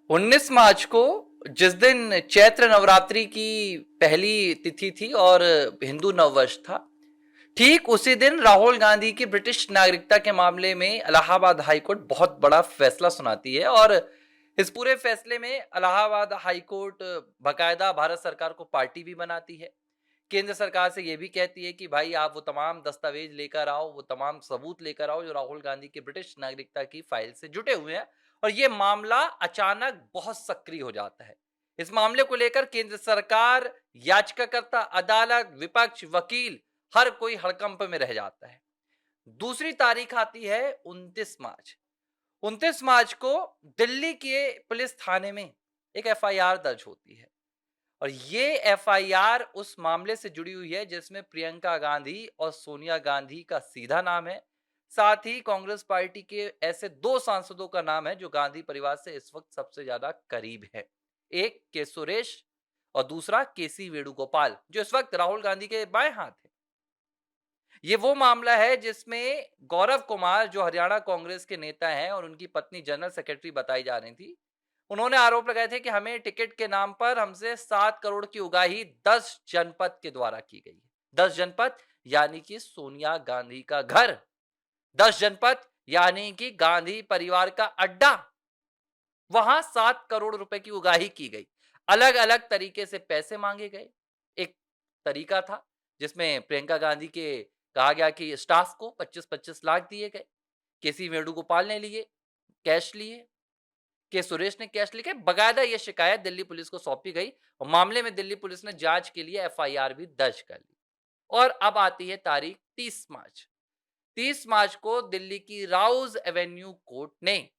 19 मार्च को जिस दिन चैत्र नवरात्रि की पहली तिथि थी और हिंदू नववर्ष था, ठीक उसी दिन राहुल गांधी की ब्रिटिश नागरिकता के मामले में इलाहाबाद हाईकोर्ट बहुत बड़ा फैसला सुनाती है। और इस पूरे फैसले में इलाहाबाद हाईकोर्ट बकायदा भारत सरकार को पार्टी भी बनाती है। केंद्र सरकार से यह भी कहती है कि भाई आप वो तमाम दस्तावेज लेकर आओ, वो तमाम सबूत लेकर आओ जो राहुल गांधी की ब्रिटिश नागरिकता की फाइल से जुटे हुए हैं। और ये मामला अचानक बहुत सक्रिय हो जाता है। इस मामले को लेकर केंद्र सरकार, याचिकाकर्ता, अदालत, विपक्ष, वकील, हर कोई हड़कंप में रह जाता है। दूसरी तारीख आती है 29 मार्च। 29 मार्च को दिल्ली के पुलिस थाने में एक एफआईआर दर्ज होती है। और ये एफआईआर उस मामले से जुड़ी हुई है जिसमें प्रियंका गांधी और सोनिया गांधी का सीधा नाम है। साथ ही कांग्रेस पार्टी के ऐसे दो सांसदों का नाम है जो गांधी परिवार से इस वक्त सबसे ज्यादा करीब है। एक के सुरेश और दूसरा केसी वेणुगोपाल जो इस वक्त राहुल गांधी के बाएं हाथ है। ये वो मामला है जिसमें गौरव कुमार जो हरियाणा कांग्रेस के नेता हैं और उनकी पत्नी जनरल सेक्रेटरी बताई जा रही थी, उन्होंने आरोप लगाए थे कि हमें टिकट के नाम पर हमसे 7 करोड़ की उगाही 10 जनपद के द्वारा की गई है। 10 जनपद यानी कि सोनिया गांधी का घर, 10 जनपद यानी कि गांधी परिवार का अड्डा, वहां 7 करोड़ रुपए की उगाही की गई। अलग अलग तरीके से पैसे मांगे गए। एक तरीका था जिसमें प्रियंका गांधी के कहा गया कि स्टाफ को 25-25 लाख दिए गए। केसी वेणुगोपाल ने लिए, कैश लिए, के सुरेश ने कैश लेके बकायदा ये शिकायत दिल्ली पुलिस को सौंपी गई और मामले में दिल्ली पुलिस ने जांच के लिए एफआईआर भी दर्ज कर ली। और अब आती है तारीख 30 मार्च। 30 मार्च को दिल्ली की राउज एवेन्यू कोर्ट ने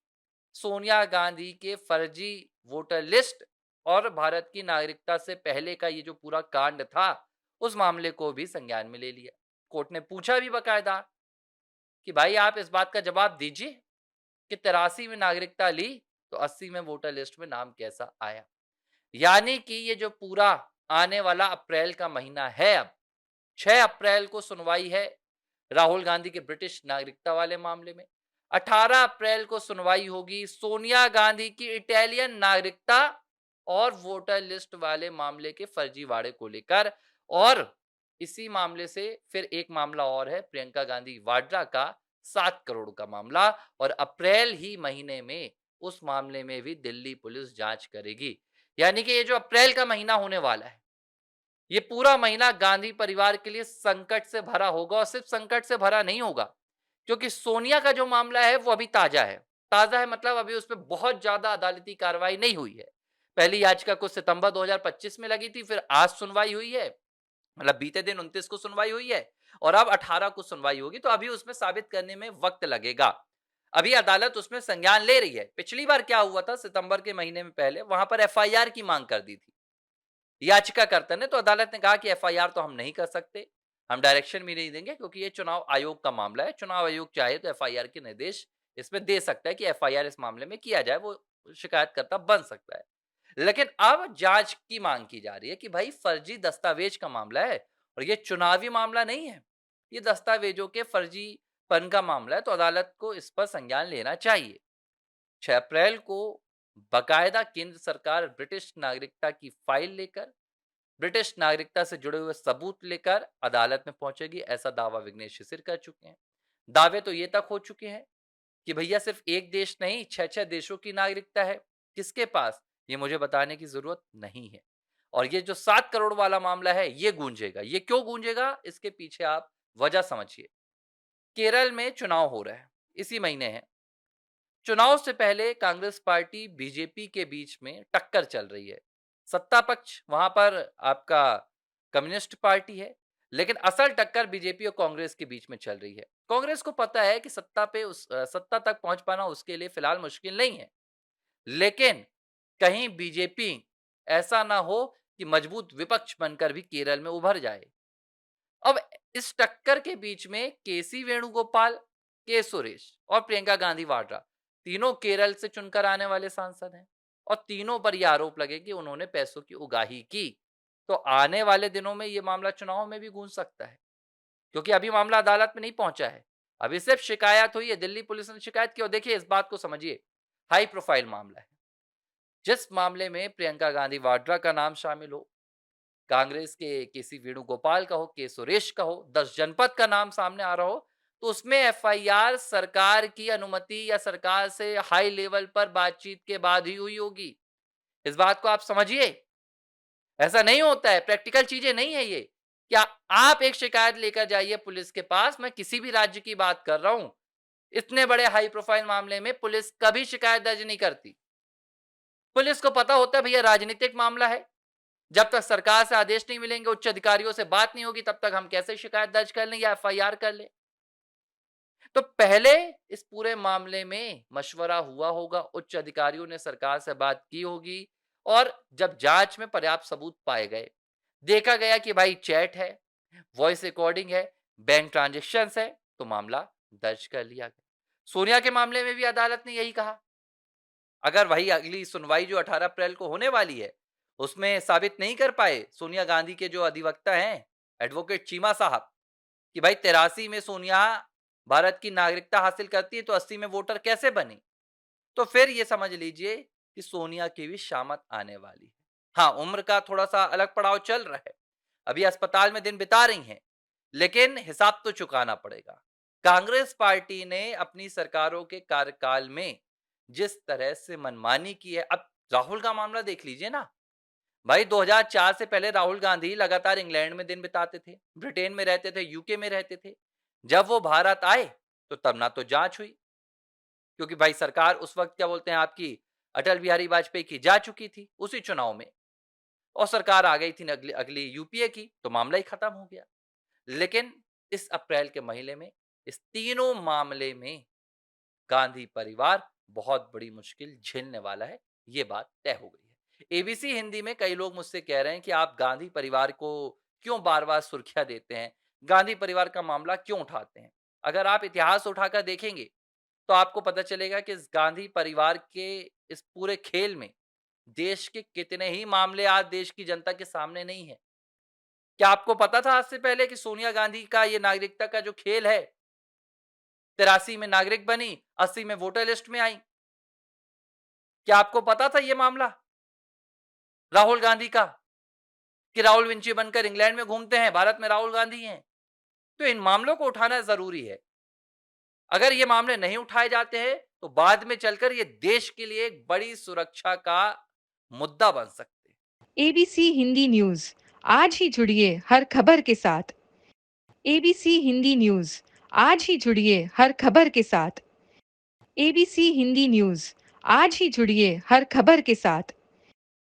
सोनिया गांधी के फर्जी वोटर लिस्ट और भारत की नागरिकता से पहले का ये जो पूरा कांड था, उस मामले को भी संज्ञान में ले लिया। कोर्ट ने पूछा भी बकायदा कि भाई आप इस बात का जवाब दीजिए कि 83 में नागरिकता ली तो 80 में वोटर लिस्ट में नाम कैसा आया। यानी कि ये जो पूरा आने वाला अप्रैल का महीना है, अब 6 अप्रैल को सुनवाई है राहुल गांधी के ब्रिटिश नागरिकता वाले मामले में। 18 अप्रैल को सुनवाई होगी सोनिया गांधी की इटालियन नागरिकता और वोटर लिस्ट वाले मामले के फर्जीवाड़े को लेकर। और इसी मामले से फिर एक मामला और है प्रियंका गांधी वाड्रा का 7 करोड़ का मामला। और अप्रैल ही महीने में उस मामले में भी दिल्ली पुलिस जांच करेगी। यानी कि ये जो अप्रैल का महीना होने वाला है, ये पूरा महीना गांधी परिवार के लिए संकट से भरा होगा। और सिर्फ संकट से भरा नहीं होगा, क्योंकि सोनिया का जो मामला है वो अभी ताजा है। ताजा है मतलब अभी उस पर बहुत ज्यादा अदालती कार्रवाई नहीं हुई है। पहली याचिका को सितंबर 2025 में लगी थी, फिर आज सुनवाई हुई है, मतलब बीते दिन 29 को सुनवाई हुई है और अब 18 को सुनवाई होगी। तो अभी उसमें साबित करने में वक्त लगेगा। अभी अदालत उसमें संज्ञान ले रही है। पिछली बार क्या हुआ था, सितंबर के महीने में पहले वहां पर एफआईआर की मांग कर दी थी याचिकाकर्ता ने। तो अदालत ने कहा कि एफआईआर तो हम नहीं कर सकते, हम डायरेक्शन भी नहीं देंगे, क्योंकि ये चुनाव आयोग का मामला है। चुनाव आयोग चाहे तो एफआईआर के निर्देश इसमें दे सकता है कि एफआईआर इस मामले में किया जाए, वो शिकायतकर्ता बन सकता है। लेकिन अब जांच की मांग की जा रही है कि भाई फर्जी दस्तावेज का मामला है और ये चुनावी मामला नहीं है, ये दस्तावेजों के फर्जीपन का मामला है। तो अदालत को इस पर संज्ञान लेना चाहिए। 6 अप्रैल को बकायदा केंद्र सरकार ब्रिटिश नागरिकता की फाइल लेकर, ब्रिटिश नागरिकता से जुड़े हुए सबूत लेकर अदालत में पहुंचेगी, ऐसा दावा विघ्नेश शिशिर कर चुके हैं। दावे तो ये तक हो चुके हैं कि भैया सिर्फ एक देश नहीं, 6-6 देशों की नागरिकता है किसके पास, ये मुझे बताने की जरूरत नहीं है। और ये जो 7 करोड़ वाला मामला है ये गूंजेगा। ये क्यों गूंजेगा, इसके पीछे आप वजह समझिए। केरल में चुनाव हो रहा है, इसी महीने है। चुनाव से पहले कांग्रेस पार्टी बीजेपी के बीच में टक्कर चल रही है। सत्ता पक्ष वहां पर आपका कम्युनिस्ट पार्टी है, लेकिन असल टक्कर बीजेपी और कांग्रेस के बीच में चल रही है। कांग्रेस को पता है कि सत्ता तक पहुंच पाना उसके लिए फिलहाल मुश्किल नहीं है, लेकिन कहीं बीजेपी ऐसा ना हो कि मजबूत विपक्ष बनकर भी केरल में उभर जाए। अब इस टक्कर के बीच में केसी वेणुगोपाल, के सुरेश और प्रियंका गांधी वाड्रा तीनों केरल से चुनकर आने वाले सांसद हैं और तीनों पर यह आरोप लगे कि उन्होंने पैसों की उगाही की। तो आने वाले दिनों में यह मामला चुनाव में भी गूंज सकता है, क्योंकि अभी मामला अदालत में नहीं पहुंचा है। अभी सिर्फ शिकायत हुई है, दिल्ली पुलिस ने शिकायत की। और देखिए इस बात को समझिए, हाई प्रोफाइल मामला है। जिस मामले में प्रियंका गांधी वाड्रा का नाम शामिल हो, कांग्रेस के केसी वेणुगोपाल का हो, के सुरेश का हो, 10 जनपद का नाम सामने आ रहा हो, तो उसमें एफआईआर सरकार की अनुमति या सरकार से हाई लेवल पर बातचीत के बाद ही हुई होगी। इस बात को आप समझिए। ऐसा नहीं होता है, प्रैक्टिकल चीजें नहीं है ये। क्या आप एक शिकायत लेकर जाइए पुलिस के पास, मैं किसी भी राज्य की बात कर रहा हूं, इतने बड़े हाई प्रोफाइल मामले में पुलिस कभी शिकायत दर्ज नहीं करती। पुलिस को पता होता है भैया राजनीतिक मामला है, जब तक सरकार से आदेश नहीं मिलेंगे, उच्च अधिकारियों से बात नहीं होगी, तब तक हम कैसे शिकायत दर्ज कर लें या एफआईआर कर लें। तो पहले इस पूरे मामले में मशवरा हुआ होगा, उच्च अधिकारियों ने सरकार से बात की होगी, और जब जांच में पर्याप्त सबूत पाए गए, देखा गया कि भाई चैट है, वॉइस रिकॉर्डिंग है, बैंक ट्रांजेक्शन्स है, तो मामला दर्ज कर लिया गया। सोनिया के मामले में भी अदालत ने यही कहा। अगर वही अगली सुनवाई जो 18 अप्रैल को होने वाली है, उसमें साबित नहीं कर पाए सोनिया गांधी के जो अधिवक्ता हैं, एडवोकेट चीमा साहब, कि भाई 83 में सोनिया भारत की नागरिकता हासिल करती है तो 80 में वोटर कैसे बनी, तो फिर ये समझ लीजिए कि सोनिया की भी शामत आने वाली है। हाँ, उम्र का थोड़ा सा अलग पड़ाव चल रहा है, अभी अस्पताल में दिन बिता रही हैं, लेकिन हिसाब तो चुकाना पड़ेगा। कांग्रेस पार्टी ने अपनी सरकारों के कार्यकाल में जिस तरह से मनमानी की है, अब राहुल का मामला देख लीजिए ना भाई। 2004 से पहले राहुल गांधी लगातार इंग्लैंड में दिन बिताते थे, ब्रिटेन में रहते थे, यूके में रहते थे। जब वो भारत आए तो तब ना तो जांच हुई, क्योंकि भाई सरकार उस वक्त क्या बोलते हैं आपकी अटल बिहारी वाजपेयी की जा चुकी थी उसी चुनाव में, और सरकार आ गई थी अगली अगली यूपीए की, तो मामला ही खत्म हो गया। लेकिन इस अप्रैल के महीने में इस तीनों मामले में गांधी परिवार बहुत बड़ी मुश्किल झेलने वाला है, ये बात तय हो गई है। एबीसी हिंदी में कई लोग मुझसे कह रहे हैं कि आप गांधी परिवार को क्यों बार-बार सुर्खियां देते हैं? गांधी परिवार का मामला क्यों उठाते हैं? अगर आप इतिहास उठाकर देखेंगे, तो आपको पता चलेगा कि इस गांधी परिवार के इस पूरे खेल में देश के कितने ही मामले आज देश की जनता के सामने नहीं है। क्या आपको पता था आज से पहले कि सोनिया गांधी का ये नागरिकता का जो खेल है, 83 में नागरिक बनी, 80 में वोटर लिस्ट में आई। क्या आपको पता था ये मामला राहुल गांधी का, कि राहुल विंची बनकर इंग्लैंड में घूमते हैं, भारत में राहुल गांधी हैं? तो इन मामलों को उठाना जरूरी है। अगर ये मामले नहीं उठाए जाते हैं, तो बाद में चलकर ये देश के लिए एक बड़ी सुरक्षा का मुद्दा बन सकते हैं। एबीसी हिंदी न्यूज, आज ही जुड़िए हर खबर के साथ। एबीसी हिंदी न्यूज, आज ही जुड़िए हर खबर के साथ। एबीसी हिंदी न्यूज, आज ही जुड़िए हर खबर के साथ।